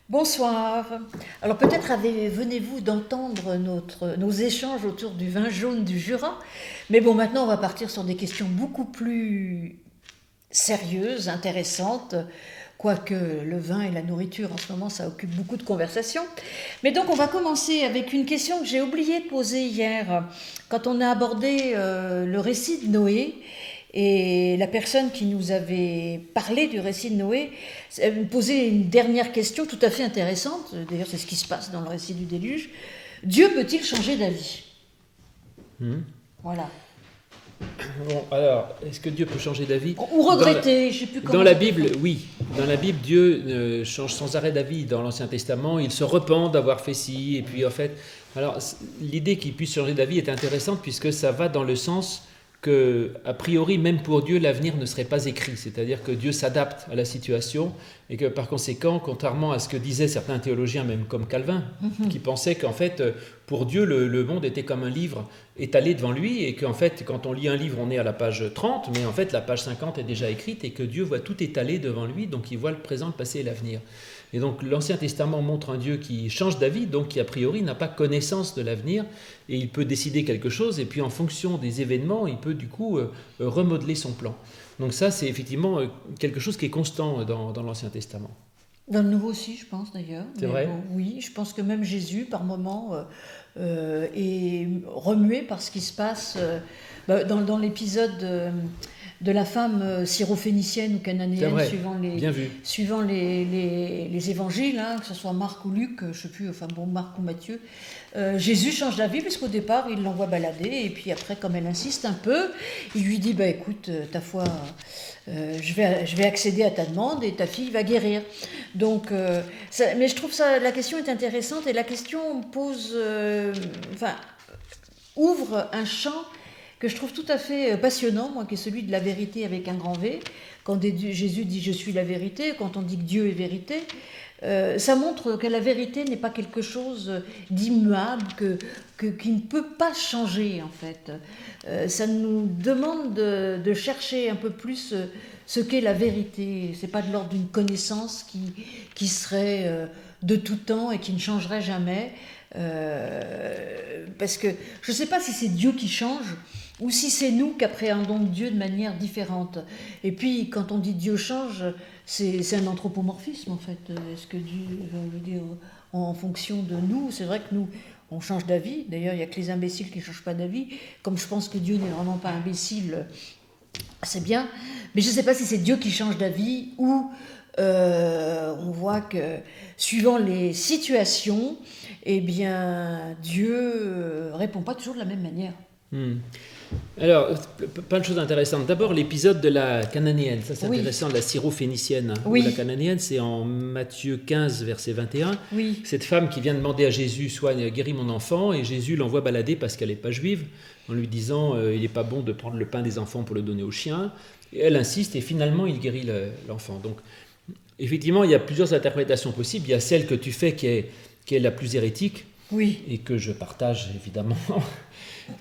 Bonsoir. Alors peut-être venez-vous d'entendre nos échanges autour du vin jaune du Jura, mais bon, maintenant on va partir sur des questions beaucoup plus sérieuses, intéressantes, quoique le vin et la nourriture en ce moment ça occupe beaucoup de conversations. Mais donc on va commencer avec une question que j'ai oublié de poser hier quand on a abordé le récit de Noé. Et la personne qui nous avait parlé du récit de Noé me posait une dernière question tout à fait intéressante. D'ailleurs, c'est ce qui se passe dans le récit du déluge. Dieu peut-il changer d'avis? Voilà. Bon, alors, est-ce que Dieu peut changer d'avis? Ou regretter, je ne sais plus comment. Dans la Bible, oui. Dans la Bible, Dieu change sans arrêt d'avis. Dans l'Ancien Testament, il se repent d'avoir fait ci. Et puis, en fait, alors, l'idée qu'il puisse changer d'avis est intéressante puisque ça va dans le sens que, a priori, même pour Dieu, l'avenir ne serait pas écrit. C'est-à-dire que Dieu s'adapte à la situation et que, par conséquent, contrairement à ce que disaient certains théologiens, même comme Calvin, qui pensaient qu'en fait, pour Dieu, le monde était comme un livre étalé devant lui et qu'en fait, quand on lit un livre, on est à la page 30, mais en fait, la page 50 est déjà écrite et que Dieu voit tout étalé devant lui, donc il voit le présent, le passé et l'avenir. Et donc l'Ancien Testament montre un Dieu qui change d'avis, donc qui a priori n'a pas connaissance de l'avenir, et il peut décider quelque chose, et puis en fonction des événements, il peut du coup remodeler son plan. Donc ça, c'est effectivement quelque chose qui est constant dans l'Ancien Testament. Dans le Nouveau aussi, je pense d'ailleurs. C'est vrai? Bon, oui, je pense que même Jésus, par moments, est remué par ce qui se passe dans l'épisode de la femme syrophénicienne ou cananéenne, suivant les évangiles, hein, que ce soit Marc ou Luc, je ne sais plus, enfin bon, Marc ou Matthieu. Jésus change d'avis puisqu'au départ, il l'envoie balader et puis après, comme elle insiste un peu, il lui dit, écoute, ta foi... je vais accéder à ta demande et ta fille va guérir. Donc, mais je trouve la question est intéressante et la question ouvre un champ que je trouve tout à fait passionnant, moi, qui est celui de la vérité avec un grand V. Quand Jésus dit « je suis la vérité », quand on dit que Dieu est vérité, ça montre que la vérité n'est pas quelque chose d'immuable, qui ne peut pas changer, en fait. Ça nous demande de chercher un peu plus ce qu'est la vérité. C'est pas de l'ordre d'une connaissance qui serait de tout temps et qui ne changerait jamais. Parce que je ne sais pas si c'est Dieu qui change ou si c'est nous qui appréhendons Dieu de manière différente. Et puis, quand on dit Dieu change, c'est un anthropomorphisme, en fait. Est-ce que Dieu, je veux dire, en fonction de nous, c'est vrai que nous, on change d'avis. D'ailleurs, il n'y a que les imbéciles qui ne changent pas d'avis. Comme je pense que Dieu n'est vraiment pas imbécile, c'est bien. Mais je ne sais pas si c'est Dieu qui change d'avis ou on voit que, suivant les situations, eh bien, Dieu répond pas toujours de la même manière. Alors, plein de choses intéressantes. D'abord, l'épisode de la cananéenne. Ça, c'est intéressant, de la syrophénicienne. Oui. La cananéenne, c'est en Matthieu 15, verset 21. Oui. Cette femme qui vient demander à Jésus, soigne, guéris mon enfant, et Jésus l'envoie balader parce qu'elle n'est pas juive, en lui disant, il n'est pas bon de prendre le pain des enfants pour le donner aux chiens. Et elle insiste, et finalement, il guérit l'enfant. Donc, effectivement, il y a plusieurs interprétations possibles. Il y a celle que tu fais qui est la plus hérétique, oui, et que je partage évidemment,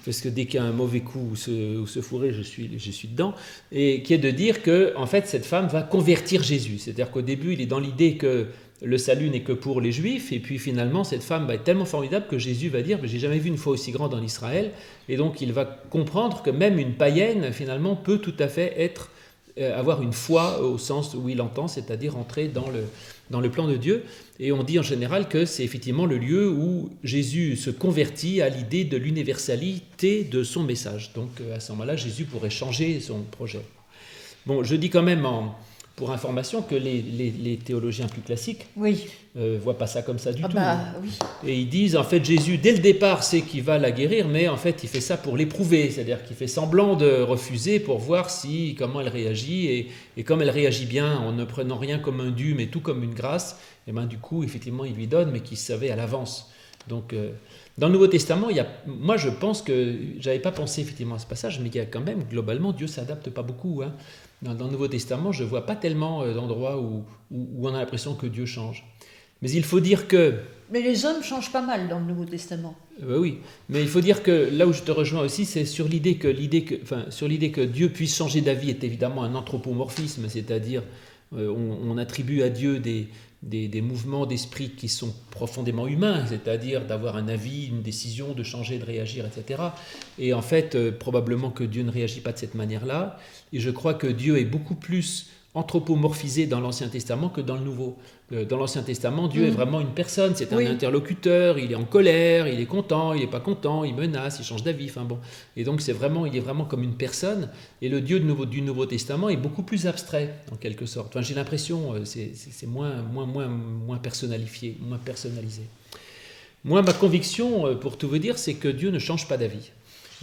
parce que dès qu'il y a un mauvais coup ou se fourrer, je suis dedans, et qui est de dire que en fait cette femme va convertir Jésus. C'est-à-dire qu'au début, il est dans l'idée que le salut n'est que pour les Juifs, et puis finalement cette femme va être tellement formidable que Jésus va dire, j'ai jamais vu une foi aussi grande en Israël, et donc il va comprendre que même une païenne finalement peut tout à fait avoir une foi au sens où il entend, c'est-à-dire entrer dans le plan de Dieu. Et on dit en général que c'est effectivement le lieu où Jésus se convertit à l'idée de l'universalité de son message. Donc à ce moment-là, Jésus pourrait changer son projet. Bon, je dis quand même pour information que les théologiens plus classiques voient pas ça comme ça du tout. Oui. Et ils disent, en fait, Jésus, dès le départ, sait qu'il va la guérir, mais en fait, il fait ça pour l'éprouver. C'est-à-dire qu'il fait semblant de refuser pour voir comment elle réagit. Et comme elle réagit bien, en ne prenant rien comme un dû, mais tout comme une grâce, et ben, du coup, effectivement, il lui donne, mais qu'il savait à l'avance. Donc, dans le Nouveau Testament, moi, je pense que, j'avais pas pensé effectivement à ce passage, mais il y a quand même, globalement, Dieu s'adapte pas beaucoup, hein. Dans le Nouveau Testament, je ne vois pas tellement d'endroits où on a l'impression que Dieu change. Mais il faut dire que... Mais les hommes changent pas mal dans le Nouveau Testament. Oui, mais il faut dire que là où je te rejoins aussi, c'est sur l'idée que Dieu puisse changer d'avis est évidemment un anthropomorphisme, c'est-à-dire on attribue à Dieu des mouvements d'esprit qui sont profondément humains, c'est-à-dire d'avoir un avis, une décision, de changer, de réagir, etc. Et en fait, probablement que Dieu ne réagit pas de cette manière-là. Et je crois que Dieu est beaucoup plus anthropomorphisé dans l'Ancien Testament que dans le Nouveau. Dans l'Ancien Testament, Dieu est vraiment une personne, c'est un interlocuteur, il est en colère, il est content, il n'est pas content, il menace, il change d'avis, enfin bon. Et donc il est vraiment comme une personne, et le Dieu du Nouveau Testament est beaucoup plus abstrait, en quelque sorte. Enfin, j'ai l'impression, c'est moins personnifié, moins personnalisé. Moi, ma conviction, pour tout vous dire, c'est que Dieu ne change pas d'avis.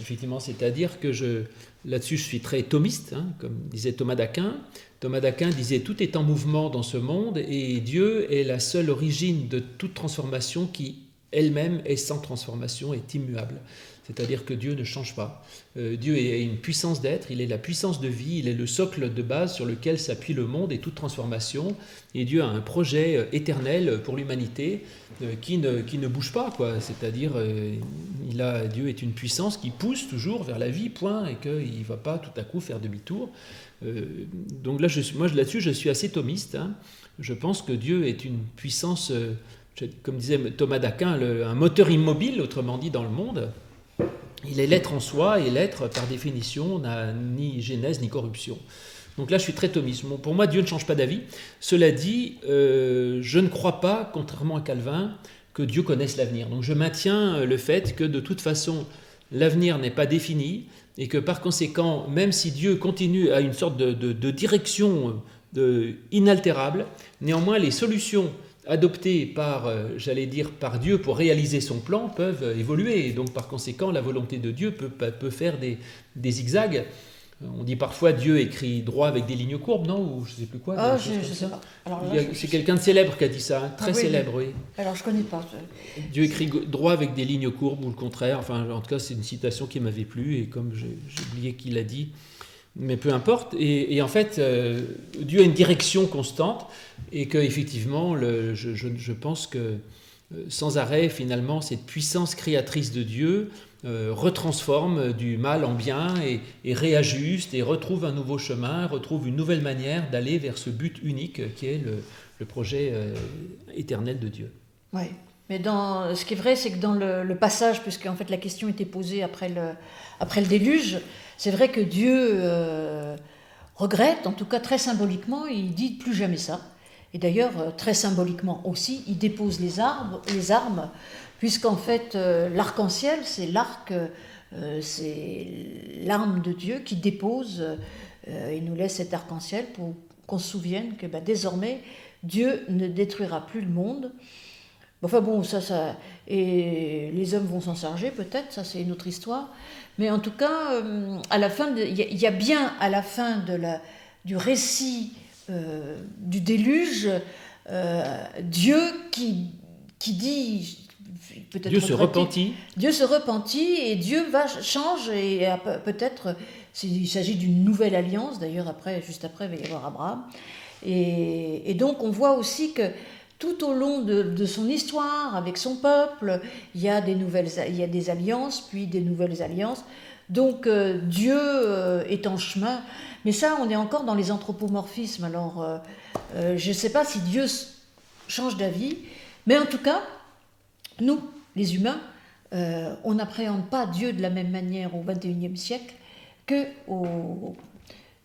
Effectivement, c'est-à-dire que là-dessus, je suis très thomiste, comme disait Thomas d'Aquin. Thomas d'Aquin disait « Tout est en mouvement dans ce monde et Dieu est la seule origine de toute transformation qui, elle-même, est sans transformation, est immuable. » C'est-à-dire que Dieu ne change pas. Dieu est une puissance d'être, il est la puissance de vie, il est le socle de base sur lequel s'appuie le monde et toute transformation. Et Dieu a un projet éternel pour l'humanité qui ne bouge pas, quoi. C'est-à-dire, Dieu est une puissance qui pousse toujours vers la vie, point, et qu'il ne va pas tout à coup faire demi-tour. Donc là, moi là-dessus, je suis assez thomiste. Je pense que Dieu est une puissance, comme disait Thomas d'Aquin, un moteur immobile, autrement dit, dans le monde. Il est l'être en soi, et l'être, par définition, n'a ni genèse ni corruption. Donc là, je suis très thomiste. Bon, pour moi, Dieu ne change pas d'avis. Cela dit, je ne crois pas, contrairement à Calvin, que Dieu connaisse l'avenir. Donc je maintiens le fait que, de toute façon, l'avenir n'est pas défini, et que par conséquent, même si Dieu continue à une sorte de direction inaltérable, néanmoins, les solutions adoptées par Dieu pour réaliser son plan peuvent évoluer. Et donc par conséquent, la volonté de Dieu peut faire des zigzags. On dit parfois Dieu écrit droit avec des lignes courbes, non? Ou je ne sais plus quoi. Ah, je ne sais pas. C'est quelqu'un de célèbre qui a dit ça, très célèbre, oui. Alors je ne connais pas. Dieu écrit droit avec des lignes courbes ou le contraire. Enfin, en tout cas, c'est une citation qui m'avait plu et comme j'ai oublié qui l'a dit. Mais peu importe, et en fait, Dieu a une direction constante, et qu'effectivement, je pense que sans arrêt, finalement, cette puissance créatrice de Dieu retransforme du mal en bien, et réajuste, et retrouve un nouveau chemin, retrouve une nouvelle manière d'aller vers ce but unique qui est le projet éternel de Dieu. Oui, mais ce qui est vrai, c'est que dans le passage, puisque en fait la question était posée après le déluge, c'est vrai que Dieu regrette, en tout cas très symboliquement, il dit plus jamais ça. Et d'ailleurs, très symboliquement aussi, il dépose les armes, puisqu'en fait, l'arc-en-ciel, c'est l'arc, c'est l'arme de Dieu qui dépose, il nous laisse cet arc-en-ciel pour qu'on se souvienne que désormais, Dieu ne détruira plus le monde. Enfin bon, ça, et les hommes vont s'en charger peut-être, ça c'est une autre histoire. Mais en tout cas, à la fin, il y a bien à la fin du récit du déluge, Dieu qui dit peut-être Dieu se repentit. Dieu se repentit et Dieu change et peut-être il s'agit d'une nouvelle alliance. D'ailleurs juste après, il va y avoir Abraham. Et donc on voit aussi que tout au long de son histoire avec son peuple, il y a des alliances, puis des nouvelles alliances. Donc Dieu est en chemin. Mais ça, on est encore dans les anthropomorphismes. Alors, je ne sais pas si Dieu change d'avis, mais en tout cas, nous, les humains, on n'appréhende pas Dieu de la même manière au XXIe siècle qu'au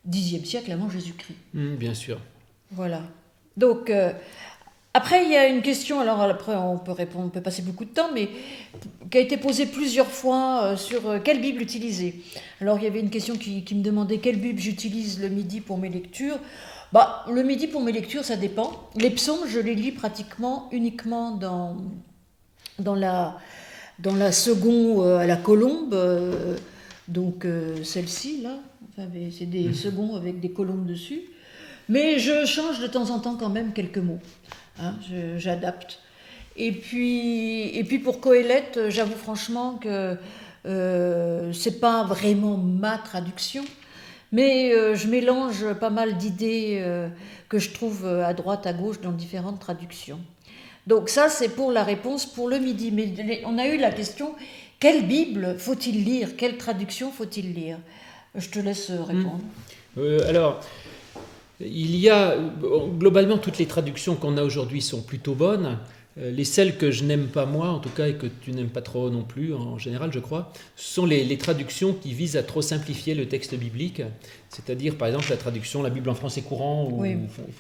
Xe siècle avant Jésus-Christ. Bien sûr. Voilà. Donc, après, il y a une question, alors après on peut répondre, on peut passer beaucoup de temps, mais qui a été posée plusieurs fois sur quelle Bible utiliser. Alors il y avait une question qui me demandait quelle Bible j'utilise le midi pour mes lectures. Le midi pour mes lectures, ça dépend. Les psaumes, je les lis pratiquement uniquement dans la seconde à la colombe, donc celle-ci là, c'est des seconds avec des colombes dessus. Mais je change de temps en temps quand même quelques mots. J'adapte. Et puis pour Qoélette, j'avoue franchement que c'est pas vraiment ma traduction, mais je mélange pas mal d'idées que je trouve à droite, à gauche dans différentes traductions. Donc ça, c'est pour la réponse pour le midi. Mais on a eu la question, quelle Bible faut-il lire? Quelle traduction faut-il lire? Je te laisse répondre. Alors... Il y a, globalement, toutes les traductions qu'on a aujourd'hui sont plutôt bonnes. Les celles que je n'aime pas moi, en tout cas, et que tu n'aimes pas trop non plus, en général, je crois, sont les traductions qui visent à trop simplifier le texte biblique. C'est-à-dire, par exemple, la traduction, la Bible en français courant, ou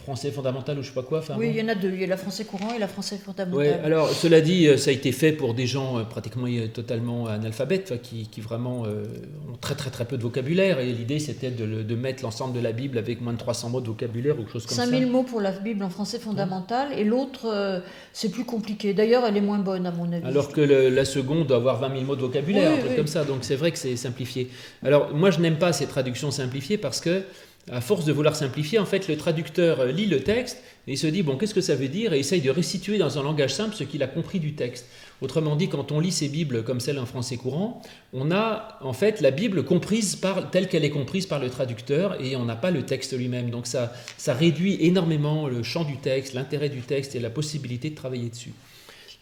français fondamental, ou je ne sais pas quoi. Oui, il y en a deux. Il y a la français courant et la français fondamental. Ouais, alors, cela dit, ça a été fait pour des gens pratiquement totalement analphabètes, qui vraiment ont très très très peu de vocabulaire. Et l'idée, c'était de mettre l'ensemble de la Bible avec moins de 300 mots de vocabulaire ou quelque chose comme 5000 mots pour la Bible en français fondamental, et l'autre, c'est plus compliqué. D'ailleurs, elle est moins bonne, à mon avis. Alors que la seconde doit avoir 20 000 mots de vocabulaire, un truc comme ça. Donc c'est vrai que c'est simplifié. Alors moi, je n'aime pas ces traductions simplifiées parce que, à force de vouloir simplifier, en fait, le traducteur lit le texte et il se dit, bon, qu'est-ce que ça veut dire? Et essaye de restituer dans un langage simple ce qu'il a compris du texte. Autrement dit, quand on lit ces Bibles comme celle en français courant, on a en fait la Bible comprise telle qu'elle est comprise par le traducteur et on n'a pas le texte lui-même. Donc ça réduit énormément le champ du texte, l'intérêt du texte et la possibilité de travailler dessus.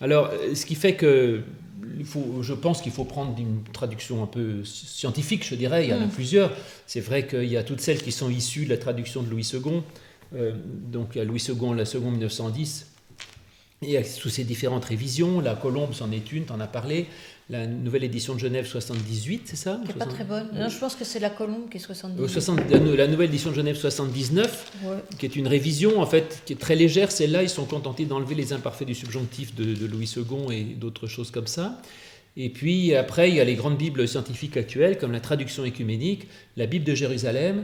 Alors, ce qui fait que je pense qu'il faut prendre une traduction un peu scientifique, je dirais. Il y en a plusieurs. C'est vrai qu'il y a toutes celles qui sont issues de la traduction de Louis II. Donc, il y a Louis II, la seconde 1910. Et sous ces différentes révisions, la Colombe, c'en est une, tu en as parlé. La nouvelle édition de Genève 78, c'est ça? Qui n'est pas très bonne. Non, je pense que c'est la Colombe qui est 78. La nouvelle édition de Genève 79, qui est une révision, en fait, qui est très légère. Celle-là, ils sont contentés d'enlever les imparfaits du subjonctif de Louis II et d'autres choses comme ça. Et puis, après, il y a les grandes Bibles scientifiques actuelles, comme la traduction écuménique, la Bible de Jérusalem,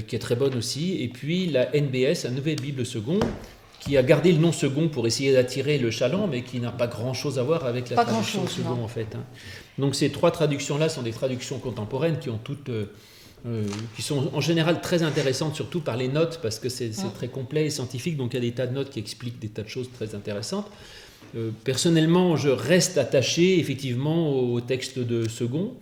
qui est très bonne aussi, et puis la NBS, la nouvelle Bible seconde, qui a gardé le nom second pour essayer d'attirer le chaland, mais qui n'a pas grand-chose à voir avec la traduction second, en fait. Donc ces trois traductions-là sont des traductions contemporaines qui ont toutes, qui sont en général très intéressantes, surtout par les notes, parce que c'est très complet et scientifique, donc il y a des tas de notes qui expliquent des tas de choses très intéressantes. Personnellement, je reste attaché effectivement au texte de second,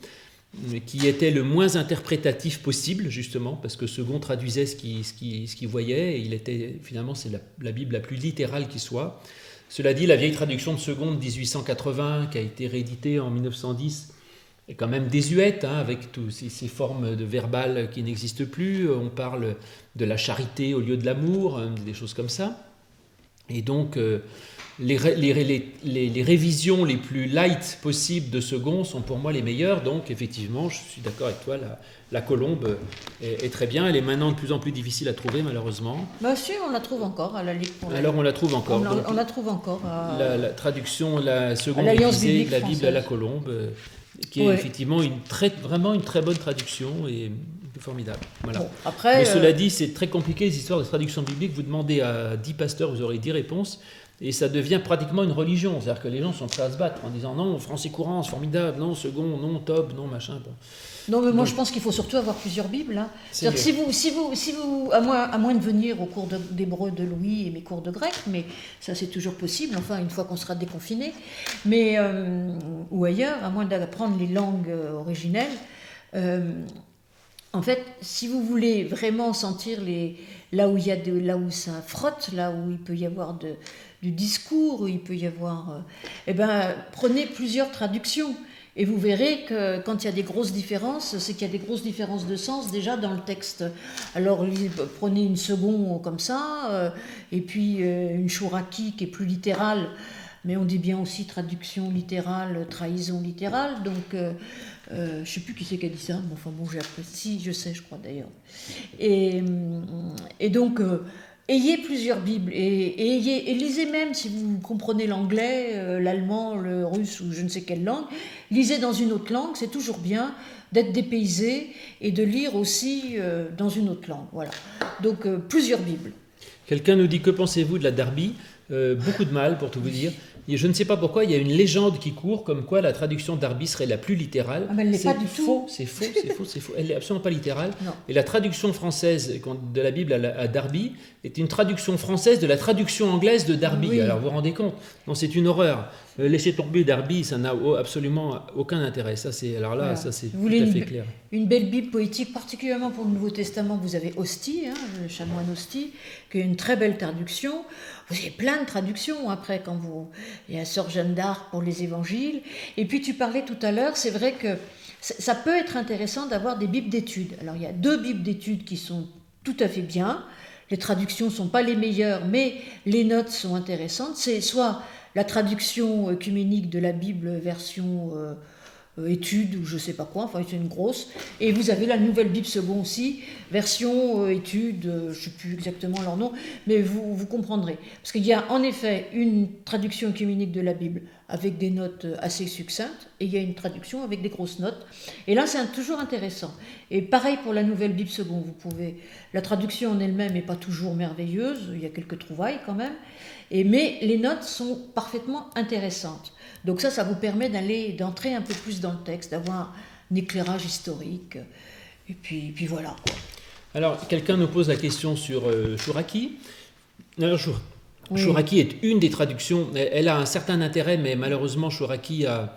qui était le moins interprétatif possible, justement, parce que Second traduisait ce qu'il voyait, et il était, finalement, c'est la Bible la plus littérale qui soit. Cela dit, la vieille traduction de Second de 1880, qui a été rééditée en 1910, est quand même désuète, avec toutes ces formes de verbales qui n'existent plus. On parle de la charité au lieu de l'amour, des choses comme ça. Et donc, les révisions les plus light possibles de Second sont pour moi les meilleures. Donc effectivement, je suis d'accord avec toi, la Colombe est très bien. Elle est maintenant de plus en plus difficile à trouver, malheureusement. Bah si, on la trouve encore à la Ligue. Alors on la trouve encore. On la trouve encore. La traduction, la seconde révisée de la Bible à la Colombe, qui est effectivement vraiment une très bonne traduction et formidable. Voilà. Bon, après, mais cela dit, c'est très compliqué les histoires de traduction biblique. Vous demandez à 10 pasteurs, vous aurez 10 réponses. Et ça devient pratiquement une religion. C'est-à-dire que les gens sont prêts à se battre en disant non, français courant, c'est formidable, non, second, non, top, non, machin. Bon. Non, mais moi je pense qu'il faut surtout avoir plusieurs Bibles. Hein. C'est-à-dire que si vous à moins de venir aux cours d'hébreu de Louis et mes cours de grec, mais ça c'est toujours possible, enfin une fois qu'on sera déconfiné, mais, ou ailleurs, à moins d'apprendre les langues originelles. En fait, si vous voulez vraiment sentir là où ça frotte, là où il peut y avoir du discours, où il peut y avoir, prenez plusieurs traductions. Et vous verrez que quand il y a des grosses différences, c'est qu'il y a des grosses différences de sens déjà dans le texte. Alors prenez une seconde comme ça, et puis une chouraki qui est plus littérale, mais on dit bien aussi traduction littérale, trahison littérale. Donc je ne sais plus qui c'est qui a dit ça, mais enfin bon, j'ai appris. Si, je sais, je crois d'ailleurs. Et donc ayez plusieurs Bibles et lisez même, si vous comprenez l'anglais, l'allemand, le russe ou je ne sais quelle langue, lisez dans une autre langue, c'est toujours bien d'être dépaysé et de lire aussi dans une autre langue. Voilà. Donc plusieurs Bibles. Quelqu'un nous dit, que pensez-vous de la Darby? Beaucoup de mal, pour tout vous dire. Et je ne sais pas pourquoi, il y a une légende qui court comme quoi la traduction d'Arby serait la plus littérale. Ah, mais elle n'est pas du tout. C'est faux. Elle n'est absolument pas littérale. Non. Et la traduction française de la Bible à Darby est une traduction française de la traduction anglaise de Darby. Oui. Alors vous vous rendez compte? Non, c'est une horreur. Laissez tomber Darby, ça n'a absolument aucun intérêt. Ça, c'est tout à fait clair. Une belle Bible poétique, particulièrement pour le Nouveau Testament, vous avez Ostie, le chanoine Ostie, qui est une très belle traduction. Vous avez plein de traductions après, il y a Sœur Jeanne d'Arc pour les évangiles. Et puis tu parlais tout à l'heure, c'est vrai que ça peut être intéressant d'avoir des bibles d'études. Alors il y a 2 bibles d'études qui sont tout à fait bien. les traductions ne sont pas les meilleures, mais les notes sont intéressantes. C'est soit la traduction œcuménique de la Bible version étude ou je ne sais pas quoi, enfin c'est une grosse. Et vous avez la nouvelle Bible seconde aussi, version étude, je ne sais plus exactement leur nom, mais vous comprendrez. Parce qu'il y a en effet une traduction œcuménique de la Bible avec des notes assez succinctes, et il y a une traduction avec des grosses notes. Et là, c'est toujours intéressant. Et pareil pour la nouvelle Bible seconde, la traduction en elle-même n'est pas toujours merveilleuse, il y a quelques trouvailles quand même, mais les notes sont parfaitement intéressantes. Donc ça vous permet d'entrer un peu plus dans le texte, d'avoir un éclairage historique, et puis voilà, quoi. Alors, quelqu'un nous pose la question sur Chouraki. Alors, Chouraki est une des traductions, elle a un certain intérêt, mais malheureusement Chouraki a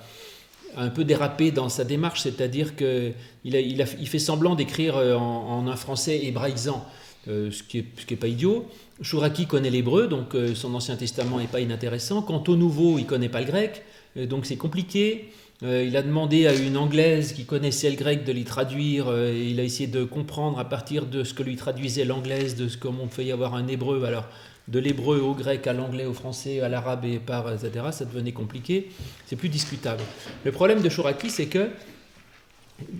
un peu dérapé dans sa démarche, c'est-à-dire qu'il fait semblant d'écrire en un français hébraïsant, ce qui est pas idiot. Chouraki connaît l'hébreu, donc son Ancien Testament n'est pas inintéressant. Quant au Nouveau, il ne connaît pas le grec, donc c'est compliqué. Il a demandé à une Anglaise qui connaissait le grec de l'y traduire, et il a essayé de comprendre à partir de ce que lui traduisait l'Anglaise, comment on fait y avoir un hébreu. Alors, de l'hébreu au grec, à l'anglais, au français, à l'arabe, et etc., ça devenait compliqué, c'est plus discutable. Le problème de Chouraki, c'est que,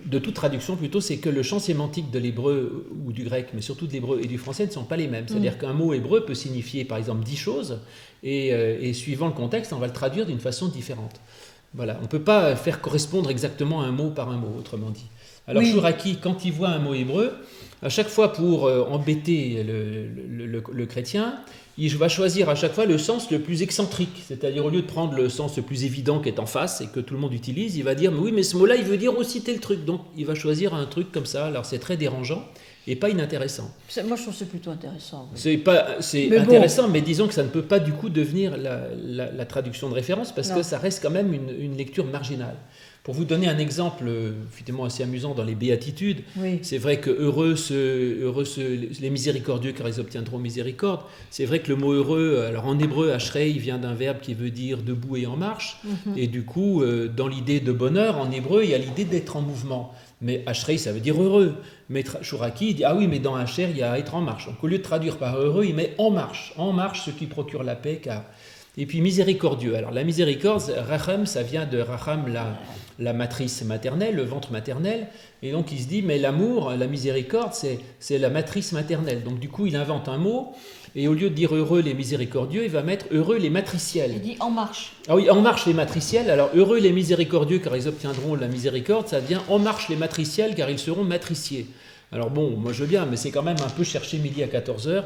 de toute traduction plutôt, c'est que le champ sémantique de l'hébreu ou du grec, mais surtout de l'hébreu et du français, ne sont pas les mêmes. C'est-à-dire qu'un mot hébreu peut signifier, par exemple, 10 choses, et suivant le contexte, on va le traduire d'une façon différente. Voilà, on ne peut pas faire correspondre exactement un mot par un mot, autrement dit. Alors Chouraki, quand il voit un mot hébreu, à chaque fois pour embêter le chrétien, il va choisir à chaque fois le sens le plus excentrique. C'est-à-dire, au lieu de prendre le sens le plus évident qui est en face et que tout le monde utilise, il va dire « mais oui, mais ce mot-là, il veut dire aussi tel truc ». Donc, il va choisir un truc comme ça. Alors, c'est très dérangeant et pas inintéressant. Moi, je trouve que c'est plutôt intéressant. Oui. C'est intéressant, mais disons que ça ne peut pas du coup devenir la traduction de référence parce que ça reste quand même une lecture marginale. Pour vous donner un exemple finalement assez amusant dans les béatitudes, c'est vrai que heureux les miséricordieux car ils obtiendront miséricorde. C'est vrai que le mot heureux, alors en hébreu, ashrei, il vient d'un verbe qui veut dire debout et en marche. Et du coup, dans l'idée de bonheur, en hébreu, il y a l'idée d'être en mouvement. Mais ashrei, ça veut dire heureux. Mais Chouraki, il dit, ah oui, mais dans asher, il y a être en marche. Donc au lieu de traduire par heureux, il met en marche ce qui procure la paix, car... Et puis miséricordieux. Alors la miséricorde, racham, ça vient de racham, la matrice maternelle, le ventre maternel. Et donc il se dit, mais l'amour, la miséricorde, c'est la matrice maternelle. Donc du coup, il invente un mot, et au lieu de dire heureux les miséricordieux, il va mettre heureux les matriciels. Il dit en marche. Ah oui, en marche les matriciels. Alors heureux les miséricordieux car ils obtiendront la miséricorde, ça devient en marche les matriciels car ils seront matriciés. Alors bon, moi je veux bien, mais c'est quand même un peu chercher midi à 14h.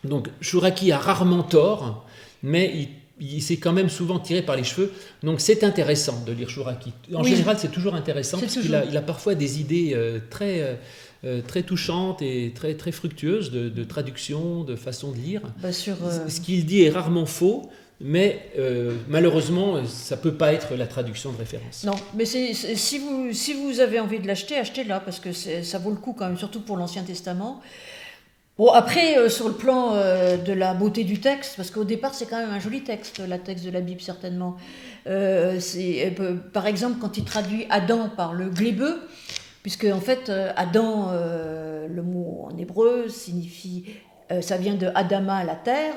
Donc Chouraki a rarement tort, mais il s'est quand même souvent tiré par les cheveux. Donc c'est intéressant de lire Chouraki. En général, c'est toujours intéressant parce qu'il a parfois des idées très touchantes et très, très fructueuses de traduction, de façon de lire. Ce qu'il dit est rarement faux, mais malheureusement, ça ne peut pas être la traduction de référence. Non, mais si vous avez envie de l'acheter, achetez-la, parce que ça vaut le coup quand même, surtout pour l'Ancien Testament. Bon, après, sur le plan de la beauté du texte, parce qu'au départ, c'est quand même un joli texte, la texte de la Bible, certainement. Par exemple, quand il traduit Adam par le glébeux, puisque en fait, Adam, le mot en hébreu, signifie, ça vient de Adama, la terre,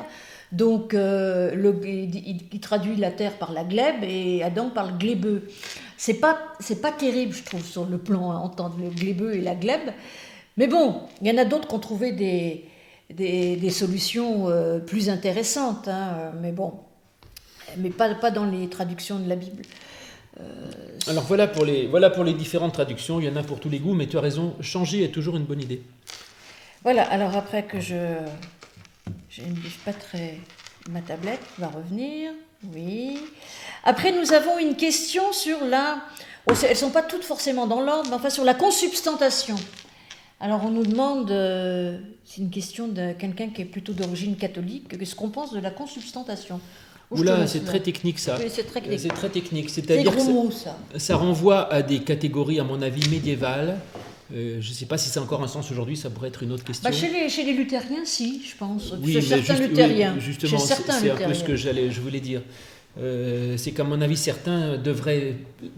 donc il traduit la terre par la glèbe et Adam par le glébeux. C'est pas terrible, je trouve, sur le plan, entendre le glébeux et la glèbe. Mais bon, il y en a d'autres qui ont trouvé des solutions plus intéressantes, hein, mais bon, mais pas dans les traductions de la Bible. Alors voilà pour les différentes traductions, il y en a pour tous les goûts, mais tu as raison, changer est toujours une bonne idée. Voilà, alors après que je ne bouge pas très... Ma tablette va revenir, oui. Après, nous avons une question sur elles ne sont pas toutes forcément dans l'ordre, mais enfin sur la consubstantation. Alors on nous demande, c'est une question de quelqu'un qui est plutôt d'origine catholique, qu'est-ce qu'on pense de la consubstantation ? Oula, c'est très technique ça. Oui, c'est très technique. C'est très technique, c'est-à-dire que ça renvoie à des catégories, à mon avis, médiévales. Je ne sais pas si c'est encore un sens aujourd'hui, ça pourrait être une autre question. Chez les luthériens, si, je pense. Oui, chez certains luthériens. Oui, justement, c'est un peu ce que je voulais dire. C'est qu'à mon avis, certains devraient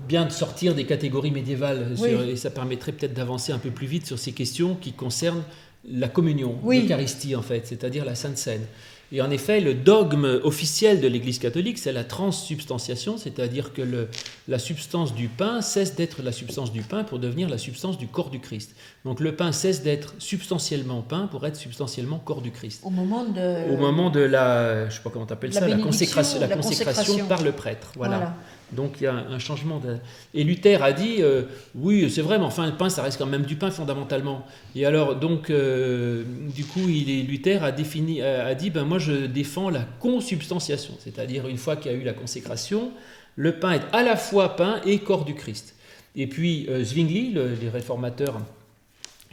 bien sortir des catégories médiévales et ça permettrait peut-être d'avancer un peu plus vite sur ces questions qui concernent la communion, Oui. l'Eucharistie en fait, c'est-à-dire la Sainte Seine. Et en effet, le dogme officiel de l'Église catholique, c'est la transsubstantiation, c'est-à-dire que la substance du pain cesse d'être la substance du pain pour devenir la substance du corps du Christ. Donc le pain cesse d'être substantiellement pain pour être substantiellement corps du Christ. Au moment de la, je sais pas comment tu appelles ça, la bénédiction, consécration par le prêtre. Voilà. Voilà. Donc il y a un changement. Et Luther a dit, oui, c'est vrai, mais enfin le pain, ça reste quand même du pain fondamentalement. Et alors, donc, du coup, Luther a dit, ben moi je défends la consubstantiation, c'est-à-dire une fois qu'il y a eu la consécration, le pain est à la fois pain et corps du Christ. Et puis Zwingli, les réformateurs,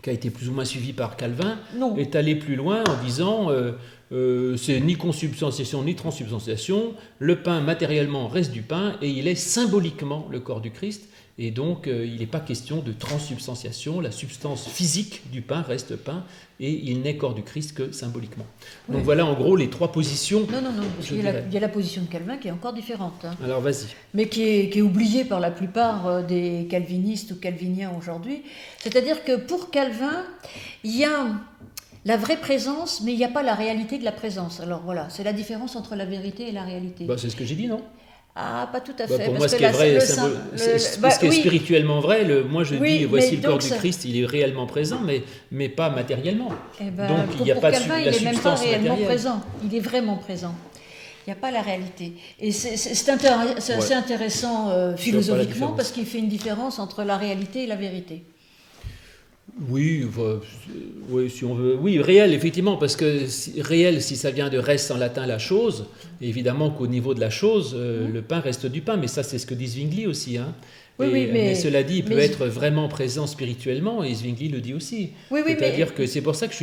qui a été plus ou moins suivi par Calvin, est allé plus loin en disant c'est ni consubstantiation ni transsubstantiation, le pain matériellement reste du pain et il est symboliquement le corps du Christ, et donc il n'est pas question de transsubstantiation, la substance physique du pain reste pain et il n'est corps du Christ que symboliquement. Donc voilà en gros les trois positions. Non, parce qu'il y a la position de Calvin qui est encore différente. Hein. Alors vas-y. Mais qui est oubliée par la plupart des calvinistes ou calviniens aujourd'hui. C'est-à-dire que pour Calvin, il y a la vraie présence, mais il n'y a pas la réalité de la présence. Alors voilà, c'est la différence entre la vérité et la réalité. Bah, c'est ce que j'ai dit, non ? Ah, pas tout à fait. Pour moi, ce qui est vrai, ce qui est spirituellement vrai, moi je dis, voici le corps du Christ, il est réellement présent, mais pas matériellement. Donc il n'y a pas Calvin, il n'est même pas réellement présent, il est vraiment présent. Il n'y a pas la réalité. Et c'est assez intéressant philosophiquement parce qu'il fait une différence entre la réalité et la vérité. Oui, si on veut. Oui, réel, effectivement, parce que réel, si ça vient de res en latin, la chose, évidemment qu'au niveau de la chose, le pain reste du pain, mais ça, c'est ce que dit Zwingli aussi. Hein. Mais cela dit, il peut être vraiment présent spirituellement, et Zwingli le dit aussi. C'est-à-dire que c'est pour ça que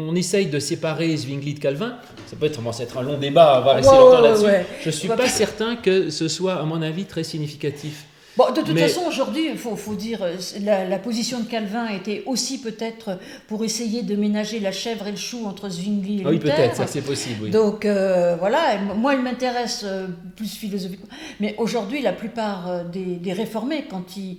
on essaye de séparer Zwingli de Calvin. Ça peut être un long débat, on va rester longtemps là-dessus. Je ne suis pas certain que ce soit, à mon avis, très significatif. Bon, de toute façon, aujourd'hui, il faut dire, la position de Calvin était aussi peut-être pour essayer de ménager la chèvre et le chou entre Zwingli et Luther. Oui, peut-être, ça c'est possible. Oui. Donc voilà, moi, elle m'intéresse plus philosophiquement. Mais aujourd'hui, la plupart des réformés, quand ils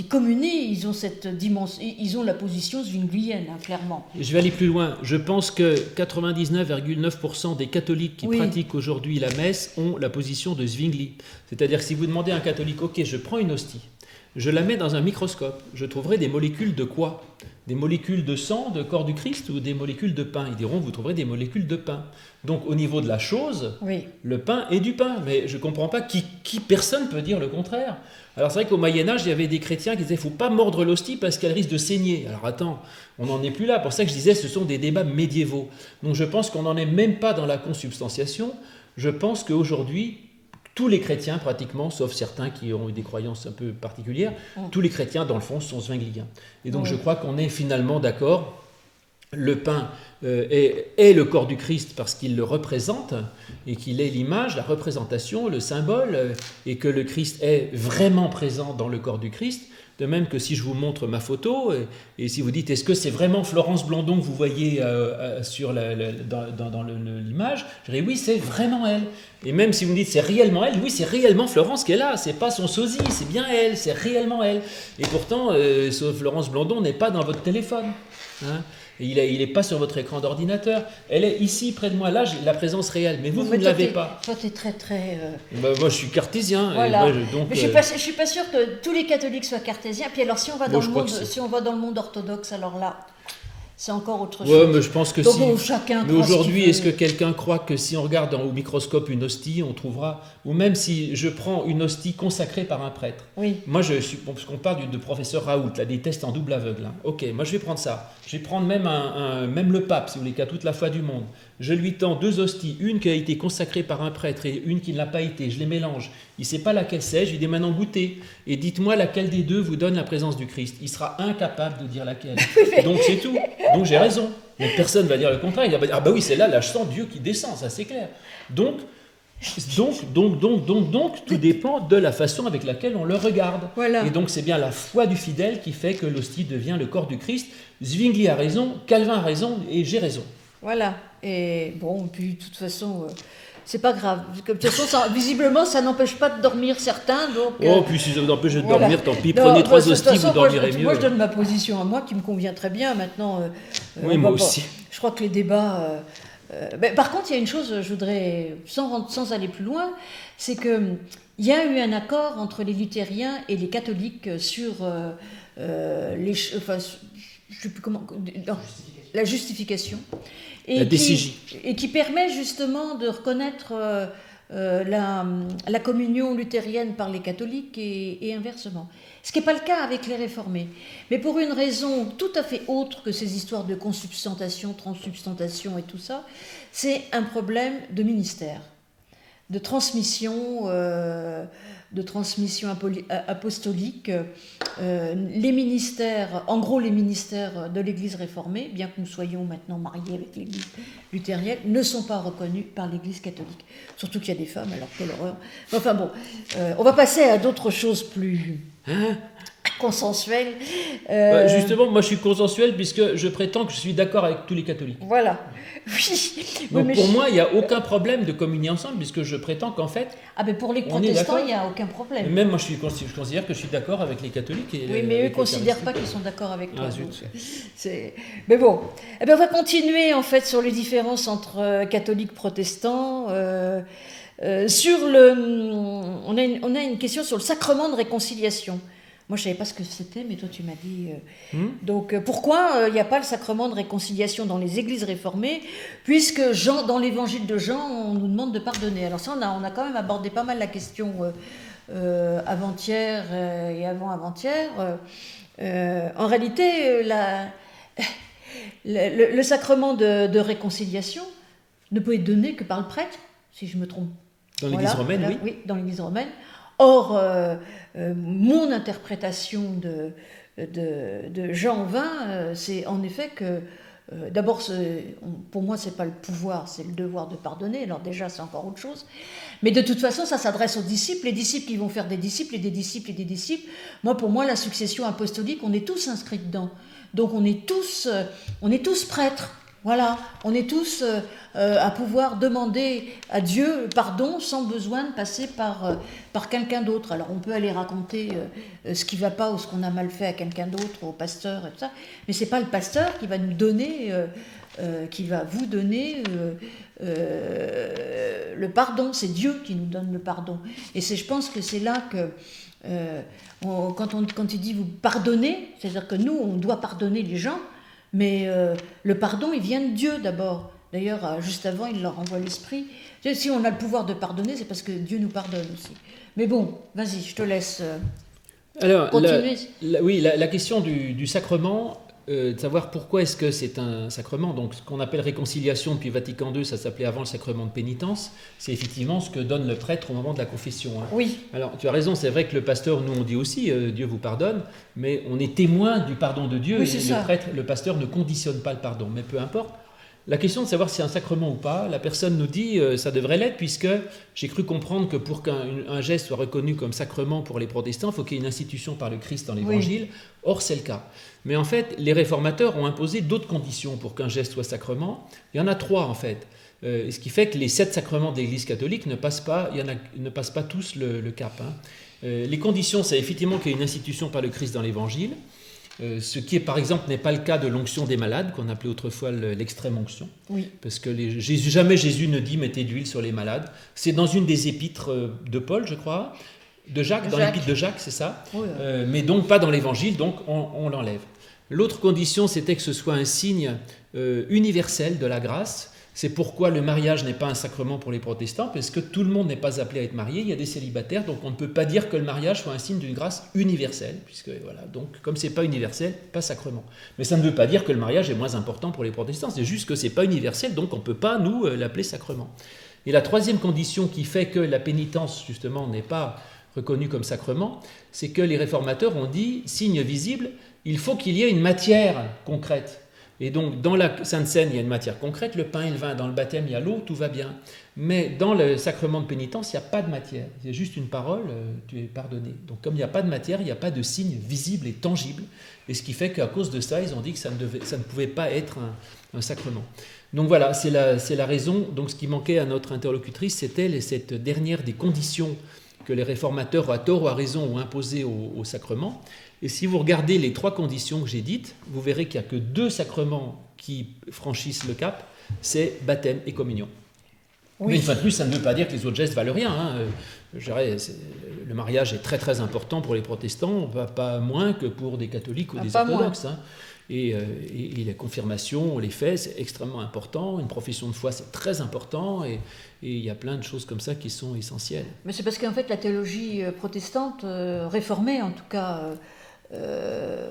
communient, ils ont cette dimension, ils ont la position zwinglienne, hein, clairement. Je vais aller plus loin. Je pense que 99,9% des catholiques qui pratiquent aujourd'hui la messe ont la position de Zwingli. C'est-à-dire que si vous demandez à un catholique, ok, je prends une hostie, je la mets dans un microscope, je trouverai des molécules de quoi ? Des molécules de sang, de corps du Christ, ou des molécules de pain ? Ils diront, vous trouverez des molécules de pain. Donc au niveau de la chose, le pain est du pain. Mais je ne comprends pas qui personne peut dire le contraire. Alors c'est vrai qu'au Moyen-Âge, il y avait des chrétiens qui disaient, il ne faut pas mordre l'hostie parce qu'elle risque de saigner. Alors attends, on n'en est plus là. Pour ça que je disais, ce sont des débats médiévaux. Donc je pense qu'on n'en est même pas dans la consubstantiation. Je pense qu'aujourd'hui, tous les chrétiens pratiquement, sauf certains qui ont eu des croyances un peu particulières, tous les chrétiens dans le fond sont zwingliens. Et donc je crois qu'on est finalement d'accord, le pain est le corps du Christ parce qu'il le représente et qu'il est l'image, la représentation, le symbole, et que le Christ est vraiment présent dans le corps du Christ. De même que si je vous montre ma photo, et si vous dites, est-ce que c'est vraiment Florence Blondon que vous voyez dans l'image, je dirais, oui, c'est vraiment elle. Et même si vous me dites, c'est réellement elle, oui, c'est réellement Florence qui est là, c'est pas son sosie, c'est bien elle, c'est réellement elle. Et pourtant, Florence Blondon n'est pas dans votre téléphone. Hein. Il n'est pas sur votre écran d'ordinateur. Elle est ici, près de moi. Là, j'ai la présence réelle. Mais vous ne l'avez pas. Toi, tu es très... moi, je suis cartésien. Voilà. Et moi, donc, mais je ne suis pas sûre que tous les catholiques soient cartésiens. Puis alors, si on va dans le monde orthodoxe, alors là... C'est encore autre chose. Ouais, mais je pense que donc, si. Mais aujourd'hui, est-ce que quelqu'un croit que si on regarde au microscope une hostie, on trouvera. Ou même si je prends une hostie consacrée par un prêtre. Oui. Moi, parce qu'on parle de professeur Raoult, là, des tests en double aveugle. Hein. Ok, moi je vais prendre ça. Je vais prendre même, même le pape, si vous voulez, qui a toute la foi du monde. Je lui tends deux hosties, une qui a été consacrée par un prêtre et une qui ne l'a pas été. Je les mélange. Il ne sait pas laquelle c'est. Je lui dis maintenant goûtez. Et dites-moi laquelle des deux vous donne la présence du Christ. Il sera incapable de dire laquelle. Donc c'est tout. Donc j'ai raison. Mais personne ne va dire le contraire. Il va dire, ah bah oui, c'est là je sens Dieu qui descend, ça c'est clair. Donc, tout dépend de la façon avec laquelle on le regarde. Voilà. Et donc c'est bien la foi du fidèle qui fait que l'hostie devient le corps du Christ. Zwingli a raison, Calvin a raison et j'ai raison. Voilà. Et bon, puis de toute façon, c'est pas grave. De toute façon, visiblement, ça n'empêche pas de dormir certains. Donc, puis si ça vous empêche de voilà. dormir, tant pis, Non, prenez de 3 toute hosties, façon, vous dormirez mieux. Moi, je donne ma position à moi, qui me convient très bien. Maintenant, Oui, moi aussi. Je crois que les débats... par contre, il y a une chose, je voudrais, sans aller plus loin, c'est qu'il y a eu un accord entre les luthériens et les catholiques sur je sais plus comment, la justification. La DCJ. Et qui permet justement de reconnaître la communion luthérienne par les catholiques et inversement. Ce qui n'est pas le cas avec les réformés. Mais pour une raison tout à fait autre que ces histoires de consubstantation, transsubstantation et tout ça, c'est un problème de ministère, de transmission apostolique. Les ministères, en gros les ministères de l'Église réformée, bien que nous soyons maintenant mariés avec l'Église luthérienne, ne sont pas reconnus par l'Église catholique. Surtout qu'il y a des femmes, alors quelle horreur. Enfin bon, on va passer à d'autres choses plus consensuelles. Justement, moi je suis consensuel puisque je prétends que je suis d'accord avec tous les catholiques. Voilà. Oui. Donc pour moi, il n'y a aucun problème de communier ensemble puisque je prétends qu'en fait... Ah ben pour les protestants, il n'y a aucun problème. Même moi, je considère que je suis d'accord avec les catholiques. Oui, mais eux ne considèrent pas qu'ils sont d'accord avec toi. Zut. Mais bon, on va continuer en fait sur les différences entre catholiques et protestants. On a une question sur le sacrement de réconciliation. Moi, je ne savais pas ce que c'était, mais toi, tu m'as dit... Donc, pourquoi il n'y a pas le sacrement de réconciliation dans les églises réformées, puisque dans l'évangile de Jean, on nous demande de pardonner. Alors ça, on a quand même abordé pas mal la question avant-hier et avant-avant-hier. En réalité, le sacrement de réconciliation ne peut être donné que par le prêtre, si je me trompe. Dans l'Église romaine, oui. Oui, dans l'Église romaine. Or, mon interprétation de Jean 20, c'est en effet que, d'abord, pour moi, ce n'est pas le pouvoir, c'est le devoir de pardonner. Alors déjà, c'est encore autre chose. Mais de toute façon, ça s'adresse aux disciples. Les disciples qui vont faire des disciples et des disciples et des disciples. Pour moi, la succession apostolique, on est tous inscrits dedans. Donc, on est tous prêtres. Voilà, on est tous à pouvoir demander à Dieu pardon sans besoin de passer par quelqu'un d'autre. Alors on peut aller raconter ce qui ne va pas ou ce qu'on a mal fait à quelqu'un d'autre, au pasteur et tout ça, mais ce n'est pas le pasteur qui va nous donner, qui va vous donner le pardon, c'est Dieu qui nous donne le pardon. Et je pense que c'est là que... quand il dit vous pardonnez, c'est-à-dire que nous, on doit pardonner les gens, mais le pardon, il vient de Dieu d'abord. D'ailleurs, juste avant, il leur envoie l'Esprit. Si on a le pouvoir de pardonner, c'est parce que Dieu nous pardonne aussi. Mais bon, vas-y, je te laisse continuer. La question du sacrement, de savoir pourquoi est-ce que c'est un sacrement, donc ce qu'on appelle réconciliation depuis Vatican II, ça s'appelait avant le sacrement de pénitence, c'est effectivement ce que donne le prêtre au moment de la confession. Oui. Alors tu as raison, c'est vrai que le pasteur, nous on dit aussi Dieu vous pardonne, mais on est témoin du pardon de Dieu, oui, et le pasteur ne conditionne pas le pardon, mais peu importe. La question de savoir si c'est un sacrement ou pas, la personne nous dit ça devrait l'être, puisque j'ai cru comprendre que pour qu'un geste soit reconnu comme sacrement pour les protestants, il faut qu'il y ait une institution par le Christ dans l'Évangile. Oui. Or, c'est le cas. Mais en fait, les réformateurs ont imposé d'autres conditions pour qu'un geste soit sacrement. Il y en a 3 en fait. Ce qui fait que les 7 sacrements de l'Église catholique ne passent pas tous le cap. Les conditions, c'est effectivement qu'il y ait une institution par le Christ dans l'Évangile. Ce qui, par exemple, n'est pas le cas de l'onction des malades, qu'on appelait autrefois l'extrême onction. Oui. Parce que jamais Jésus ne dit « mettez de l'huile sur les malades ». C'est dans une des épîtres de Paul, je crois, de Jacques, dans l'épître de Jacques, c'est ça. Oui, mais donc pas dans l'Évangile, donc on l'enlève. L'autre condition, c'était que ce soit un signe universel de la grâce. C'est pourquoi le mariage n'est pas un sacrement pour les protestants, parce que tout le monde n'est pas appelé à être marié, il y a des célibataires, donc on ne peut pas dire que le mariage soit un signe d'une grâce universelle, puisque voilà, donc comme c'est pas universel, pas sacrement. Mais ça ne veut pas dire que le mariage est moins important pour les protestants, c'est juste que c'est pas universel, donc on ne peut pas nous l'appeler sacrement. Et la troisième condition qui fait que la pénitence, justement, n'est pas reconnue comme sacrement, c'est que les réformateurs ont dit, signe visible, il faut qu'il y ait une matière concrète. Et donc, dans la Sainte Seine, il y a une matière concrète, le pain et le vin. Dans le baptême, il y a l'eau, tout va bien. Mais dans le sacrement de pénitence, il n'y a pas de matière. Il y a juste une parole, tu es pardonné. Donc, comme il n'y a pas de matière, il n'y a pas de signe visible et tangible. Et ce qui fait qu'à cause de ça, ils ont dit que ça ne pouvait pas être un sacrement. Donc voilà, c'est la raison. Donc, ce qui manquait à notre interlocutrice, c'était cette dernière des conditions que les réformateurs, à tort ou à raison, ont imposées au sacrement. Et si vous regardez les 3 conditions que j'ai dites, vous verrez qu'il n'y a que 2 sacrements qui franchissent le cap, c'est baptême et communion. Oui. Mais une fois de plus, ça ne veut pas dire que les autres gestes valent rien. Je dirais, le mariage est très très important pour les protestants, pas moins que pour des catholiques ou des orthodoxes. Et la confirmation, les faits, c'est extrêmement important. Une profession de foi, c'est très important. Et il y a plein de choses comme ça qui sont essentielles. Mais c'est parce qu'en fait, la théologie protestante, réformée en tout cas,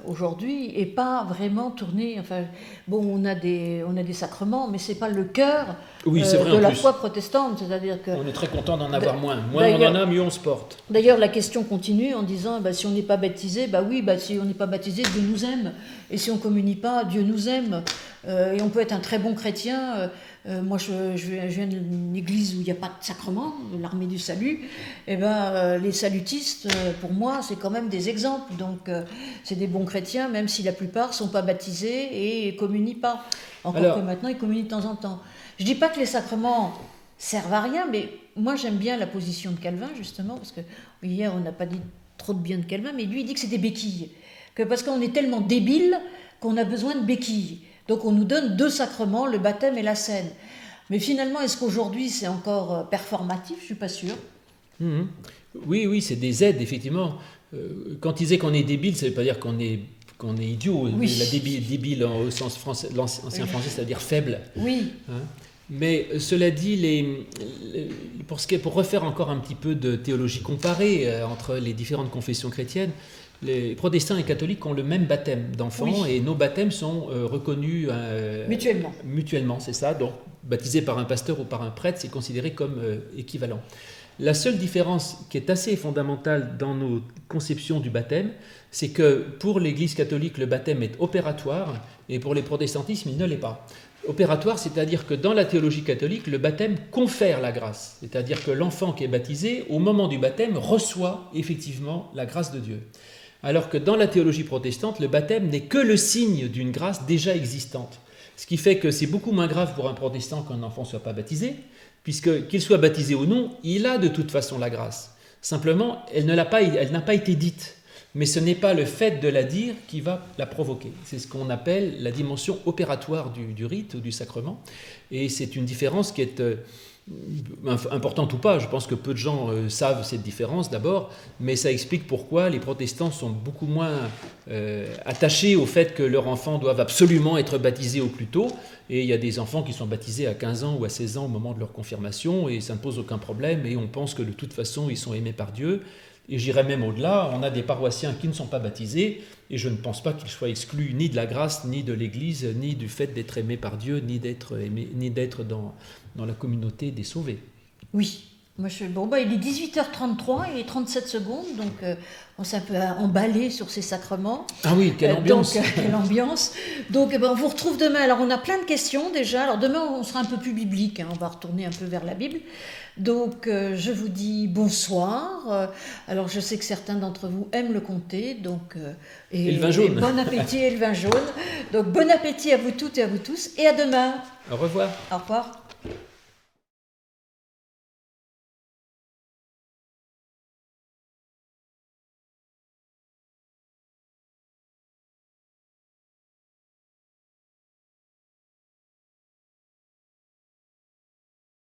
aujourd'hui, n'est pas vraiment tournée. Enfin, bon, on a des sacrements, mais c'est pas le cœur de la foi protestante. C'est-à-dire que on est très content d'en avoir moins. Moins on en a, mieux on se porte. D'ailleurs, la question continue en disant si on n'est pas baptisé, si on n'est pas baptisé, Dieu nous aime. Et si on communie pas, Dieu nous aime. Et on peut être un très bon chrétien. Moi, je viens d'une église où il n'y a pas de sacrement, l'armée du salut. Et les salutistes, pour moi, c'est quand même des exemples. Donc, c'est des bons chrétiens, même si la plupart ne sont pas baptisés et ne communient pas. Encore que maintenant, ils communient de temps en temps. Je ne dis pas que les sacrements servent à rien, mais moi, j'aime bien la position de Calvin, justement, parce que hier, on n'a pas dit trop de bien de Calvin, mais lui, il dit que c'est des béquilles. Parce qu'on est tellement débile qu'on a besoin de béquilles. Donc on nous donne 2 sacrements, le baptême et la scène. Mais finalement, est-ce qu'aujourd'hui c'est encore performatif ? Je ne suis pas sûre. Oui, c'est des aides, effectivement. Quand il disait qu'on est débile, ça ne veut pas dire qu'on est idiot. Oui. La débile au sens français, l'ancien français, c'est-à-dire faible. Oui. Mais cela dit, pour refaire encore un petit peu de théologie comparée entre les différentes confessions chrétiennes, les protestants et catholiques ont le même baptême d'enfants et nos baptêmes sont reconnus mutuellement, c'est ça. Donc, baptisé par un pasteur ou par un prêtre, c'est considéré comme équivalent. La seule différence qui est assez fondamentale dans nos conceptions du baptême, c'est que pour l'Église catholique, le baptême est opératoire et pour les protestantismes, il ne l'est pas. Opératoire, c'est-à-dire que dans la théologie catholique, le baptême confère la grâce. C'est-à-dire que l'enfant qui est baptisé, au moment du baptême, reçoit effectivement la grâce de Dieu. Alors que dans la théologie protestante, le baptême n'est que le signe d'une grâce déjà existante. Ce qui fait que c'est beaucoup moins grave pour un protestant qu'un enfant ne soit pas baptisé, puisque qu'il soit baptisé ou non, il a de toute façon la grâce. Simplement, elle n'a pas été dite. Mais ce n'est pas le fait de la dire qui va la provoquer. C'est ce qu'on appelle la dimension opératoire du rite ou du sacrement. Et c'est une différence qui est importante ou pas. Je pense que peu de gens savent cette différence d'abord, mais ça explique pourquoi les protestants sont beaucoup moins attachés au fait que leurs enfants doivent absolument être baptisés au plus tôt. Et il y a des enfants qui sont baptisés à 15 ans ou à 16 ans au moment de leur confirmation, et ça ne pose aucun problème, et on pense que de toute façon, ils sont aimés par Dieu. Et j'irai même au-delà, on a des paroissiens qui ne sont pas baptisés, et je ne pense pas qu'ils soient exclus ni de la grâce, ni de l'Église, ni du fait d'être aimés par Dieu, ni d'être dans la communauté des sauvés. Oui, moi il est 18h33, il est 37 secondes, donc on s'est un peu emballé sur ces sacrements. Ah oui, quelle ambiance. Quelle ambiance. Donc on vous retrouve demain. Alors on a plein de questions déjà, alors demain on sera un peu plus biblique, on va retourner un peu vers la Bible. Donc je vous dis bonsoir. Alors je sais que certains d'entre vous aiment le comté, donc et le vin jaune. Et bon appétit et le vin jaune. Donc bon appétit à vous toutes et à vous tous, et à demain. Au revoir. Au revoir.